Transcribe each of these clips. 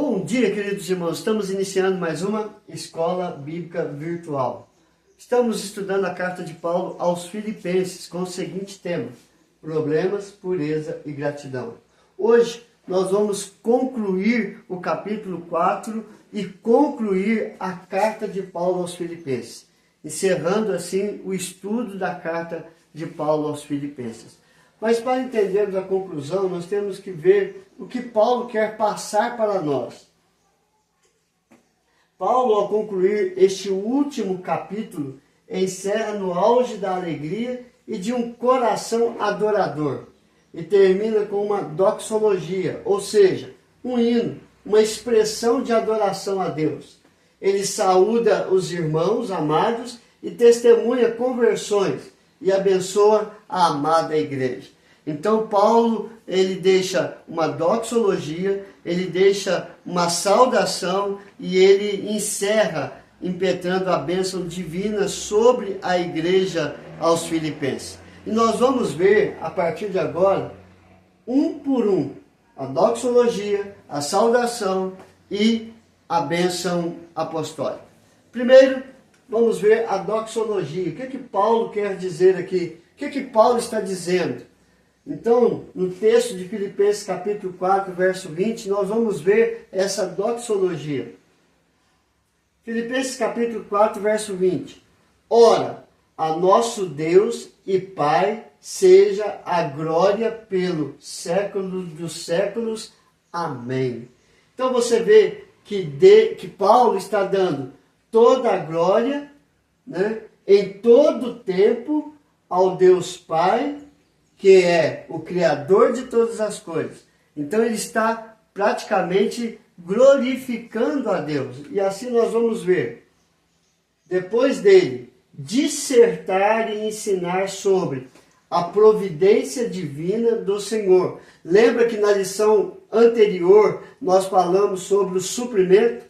Bom dia, queridos irmãos. Estamos iniciando mais uma escola bíblica virtual. Estamos estudando a carta de Paulo aos Filipenses com o seguinte tema: problemas, pureza e gratidão. Hoje nós vamos concluir o capítulo 4 e concluir a carta de Paulo aos Filipenses, encerrando assim o estudo da carta de Paulo aos Filipenses. Mas para entendermos a conclusão, nós temos que ver o que Paulo quer passar para nós. Paulo, ao concluir este último capítulo, encerra no auge da alegria e de um coração adorador. E termina com uma doxologia, ou seja, um hino, uma expressão de adoração a Deus. Ele saúda os irmãos amados e testemunha conversões e abençoa a amada igreja. Então Paulo, ele deixa uma doxologia, ele deixa uma saudação e ele encerra impetrando a bênção divina sobre a igreja aos Filipenses. E nós vamos ver, a partir de agora, um por um, a doxologia, a saudação e a bênção apostólica. Primeiro, vamos ver a doxologia. O que Paulo quer dizer aqui? O que Paulo está dizendo? Então, no texto de Filipenses capítulo 4, verso 20, nós vamos ver essa doxologia. Filipenses capítulo 4, verso 20. Ora, a nosso Deus e Pai seja a glória pelo século dos séculos. Amém. Então você vê que Paulo está dando toda a glória, em todo o tempo ao Deus Pai, que é o Criador de todas as coisas. Então ele está praticamente glorificando a Deus. E assim nós vamos ver, depois dele dissertar e ensinar sobre a providência divina do Senhor. Lembra que na lição anterior nós falamos sobre o suprimento?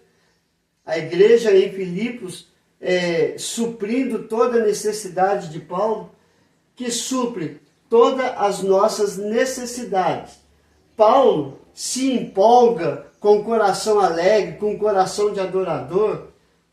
A igreja em Filipos, suprindo toda a necessidade de Paulo, que supre todas as nossas necessidades. Paulo se empolga com o coração alegre, com o coração de adorador,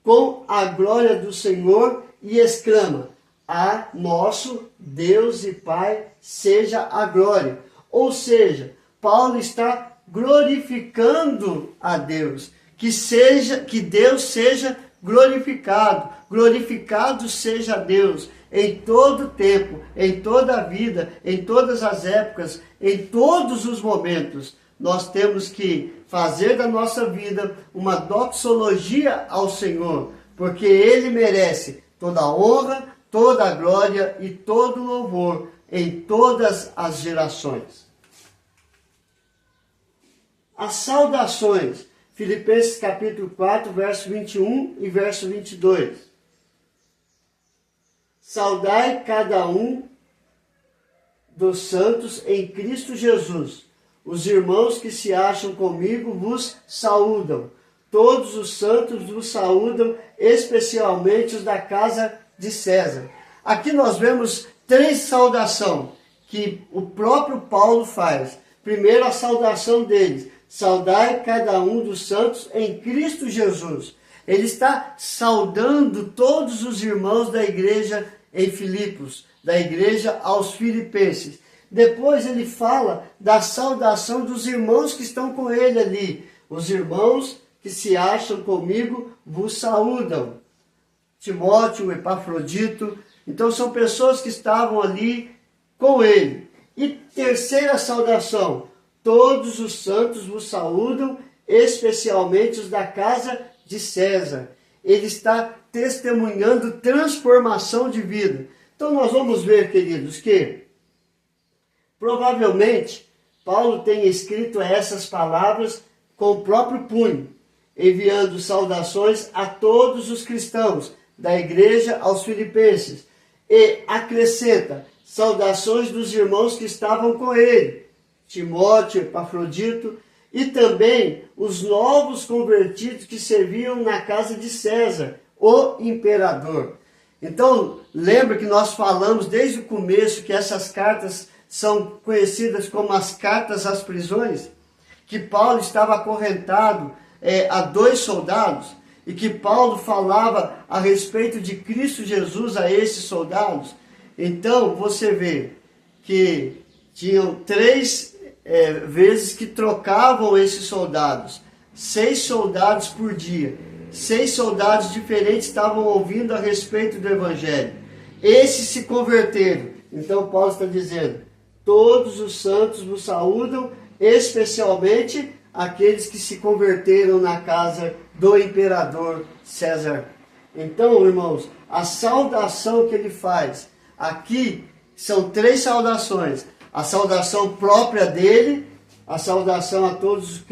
com a glória do Senhor e exclama: a nosso Deus e Pai seja a glória. Ou seja, Paulo está glorificando a Deus, que Deus seja glorificado, glorificado seja Deus em todo o tempo, em toda a vida, em todas as épocas, em todos os momentos. Nós temos que fazer da nossa vida uma doxologia ao Senhor, porque Ele merece toda a honra, toda a glória e todo o louvor em todas as gerações. As saudações, Filipenses capítulo 4, verso 21 e verso 22. Saudai cada um dos santos em Cristo Jesus. Os irmãos que se acham comigo vos saúdam. Todos os santos vos saúdam, especialmente os da casa de César. Aqui nós vemos três saudações que o próprio Paulo faz. Primeiro, a saudação deles. Saudai cada um dos santos em Cristo Jesus. Ele está saudando todos os irmãos da igreja em Filipos, da igreja aos Filipenses. Depois ele fala da saudação dos irmãos que estão com ele ali. Os irmãos que se acham comigo vos saúdam. Timóteo, Epafrodito. Então são pessoas que estavam ali com ele. E terceira saudação: todos os santos vos saúdam, especialmente os da casa de César. Ele está testemunhando transformação de vida. Então nós vamos ver, queridos, que provavelmente Paulo tem escrito essas palavras com o próprio punho, enviando saudações a todos os cristãos da igreja aos Filipenses. E acrescenta saudações dos irmãos que estavam com ele, Timóteo, Epafrodito, e também os novos convertidos que serviam na casa de César, o imperador. Então, lembra que nós falamos desde o começo que essas cartas são conhecidas como as cartas às prisões? Que Paulo estava acorrentado a 2 soldados, e que Paulo falava a respeito de Cristo Jesus a esses soldados, então você vê que tinham 3 vezes que trocavam esses soldados, 6 soldados por dia, 6 soldados diferentes estavam ouvindo a respeito do Evangelho. Esses se converteram. Então Paulo está dizendo: todos os santos vos saúdam, especialmente aqueles que se converteram na casa do imperador César. Então, irmãos, a saudação que ele faz aqui são 3 saudações: a saudação própria dele, a saudação a todos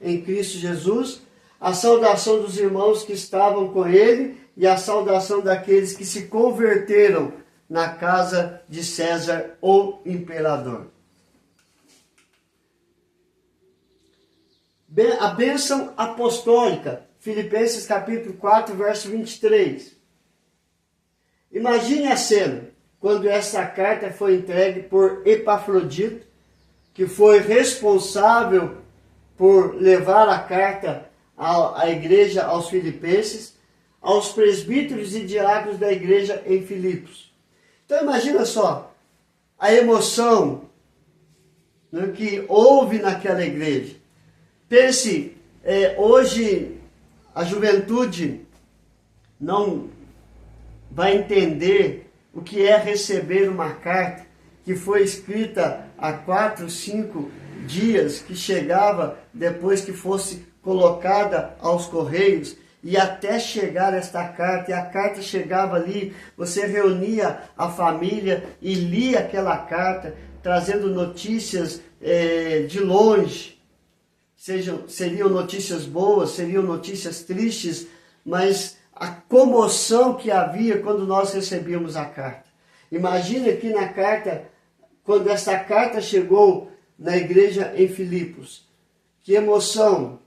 em Cristo Jesus, a saudação dos irmãos que estavam com ele e a saudação daqueles que se converteram na casa de César, o imperador. A bênção apostólica, Filipenses capítulo 4, verso 23. Imagine a cena, quando essa carta foi entregue por Epafrodito, que foi responsável por levar a carta à igreja aos filipenses, aos presbíteros e diáconos da igreja em Filipos. Então imagina só, a emoção, né, que houve naquela igreja. Pense, hoje a juventude não vai entender o que é receber uma carta que foi escrita há 4, 5 dias, que chegava depois que fosse colocada aos correios, e até chegar esta carta, e a carta chegava ali, você reunia a família e lia aquela carta, trazendo notícias de longe. Seriam notícias boas, seriam notícias tristes, mas a comoção que havia quando nós recebíamos a carta. Imagina que na carta, quando essa carta chegou na igreja em Filipos, que emoção,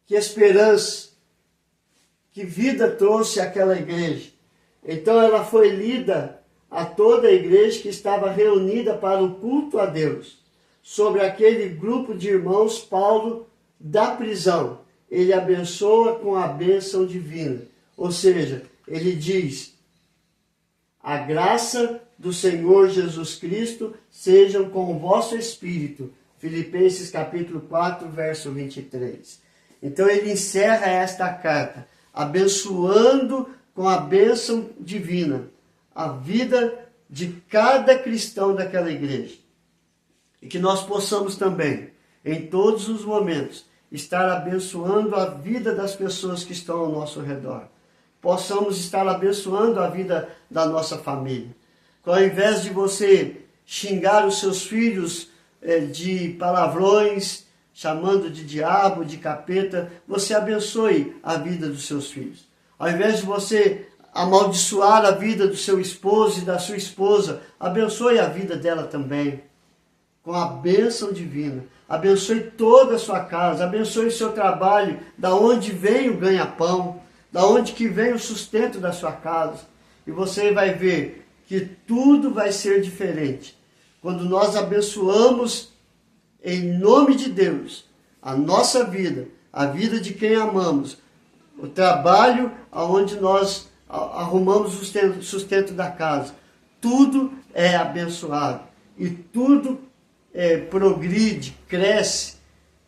que esperança, que vida trouxe àquela igreja. Então ela foi lida a toda a igreja que estava reunida para o culto a Deus. Sobre aquele grupo de irmãos, Paulo, da prisão, ele abençoa com a bênção divina. Ou seja, ele diz: a graça do Senhor Jesus Cristo sejam com o vosso espírito. Filipenses capítulo 4, verso 23. Então ele encerra esta carta abençoando com a bênção divina a vida de cada cristão daquela igreja. E que nós possamos também, em todos os momentos, estar abençoando a vida das pessoas que estão ao nosso redor. Possamos estar abençoando a vida da nossa família. Ao invés de você xingar os seus filhos de palavrões, chamando de diabo, de capeta, você abençoe a vida dos seus filhos. Ao invés de você amaldiçoar a vida do seu esposo e da sua esposa, abençoe a vida dela também, com a bênção divina. Abençoe toda a sua casa, abençoe o seu trabalho, da onde vem o ganha-pão, da onde que vem o sustento da sua casa. E você vai ver que tudo vai ser diferente quando nós abençoamos em nome de Deus a nossa vida, a vida de quem amamos, o trabalho onde nós arrumamos o sustento da casa. Tudo é abençoado e tudo progride, cresce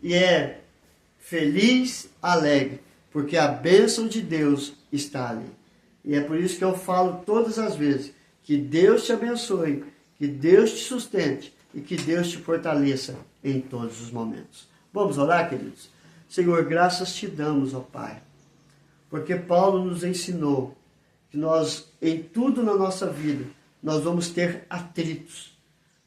e é feliz, alegre, porque a bênção de Deus está ali. E é por isso que eu falo todas as vezes: que Deus te abençoe, que Deus te sustente e que Deus te fortaleça em todos os momentos. Vamos orar, queridos? Senhor, graças te damos, ó Pai, porque Paulo nos ensinou que nós, em tudo na nossa vida, nós vamos ter atritos,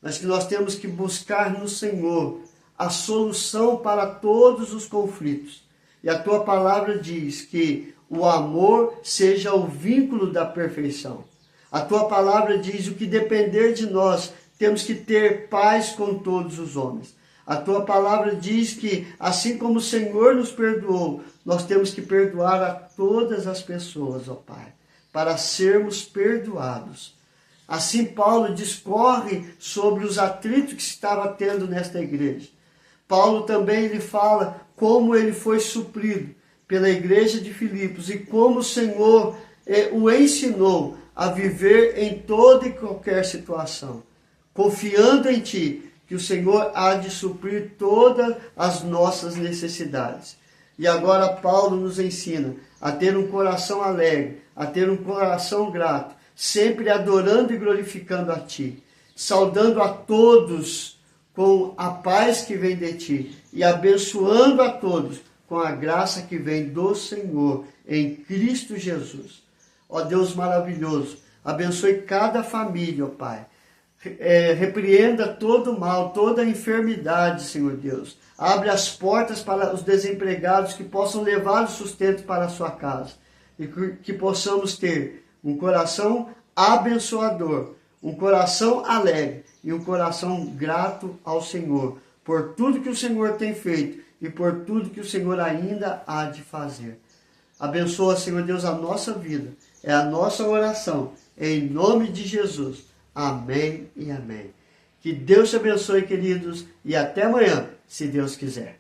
mas que nós temos que buscar no Senhor a solução para todos os conflitos. E a tua palavra diz que o amor seja o vínculo da perfeição. A tua palavra diz: o que depender de nós, temos que ter paz com todos os homens. A tua palavra diz que, assim como o Senhor nos perdoou, nós temos que perdoar a todas as pessoas, ó Pai, para sermos perdoados. Assim Paulo discorre sobre os atritos que estava tendo nesta igreja. Paulo também ele fala como ele foi suprido pela igreja de Filipos e como o Senhor o ensinou a viver em toda e qualquer situação, confiando em Ti, que o Senhor há de suprir todas as nossas necessidades. E agora Paulo nos ensina a ter um coração alegre, a ter um coração grato, sempre adorando e glorificando a Ti, saudando a todos com a paz que vem de Ti e abençoando a todos com a graça que vem do Senhor em Cristo Jesus. Ó Deus maravilhoso, abençoe cada família, ó Pai. Repreenda todo o mal, toda a enfermidade, Senhor Deus. Abre as portas para os desempregados que possam levar o sustento para a sua casa. E que possamos ter um coração abençoador, um coração alegre e um coração grato ao Senhor por tudo que o Senhor tem feito e por tudo que o Senhor ainda há de fazer. Abençoa, Senhor Deus, a nossa vida. É a nossa oração. Em nome de Jesus. Amém e amém. Que Deus te abençoe, queridos, e até amanhã, se Deus quiser.